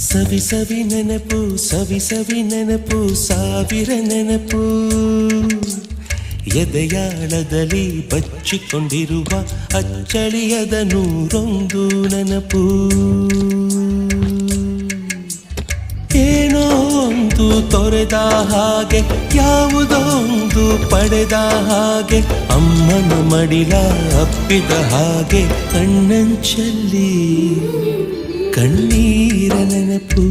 ಸವಿ ಸವಿ ನೆನಪು ಸವಿ ಸವಿ ನೆನಪು ಸಾವಿರ ನೆನಪು ಎದೆಯಾಳದಲ್ಲಿ ಬಚ್ಚಿಕೊಂಡಿರುವ ಅಚ್ಚಳಿಯದ ನೂರೊಂದು ನೆನಪು ಏನೋ ಒಂದು ತೊರೆದ ಹಾಗೆ ಯಾವುದೋ ಒಂದು ಪಡೆದ ಹಾಗೆ ಅಮ್ಮನ ಮಡಿಲ ಅಪ್ಪಿದ ಹಾಗೆ ಕಣ್ಣಂಚಲ್ಲಿ ಕಣ್ಣೀರ ನೆನಪು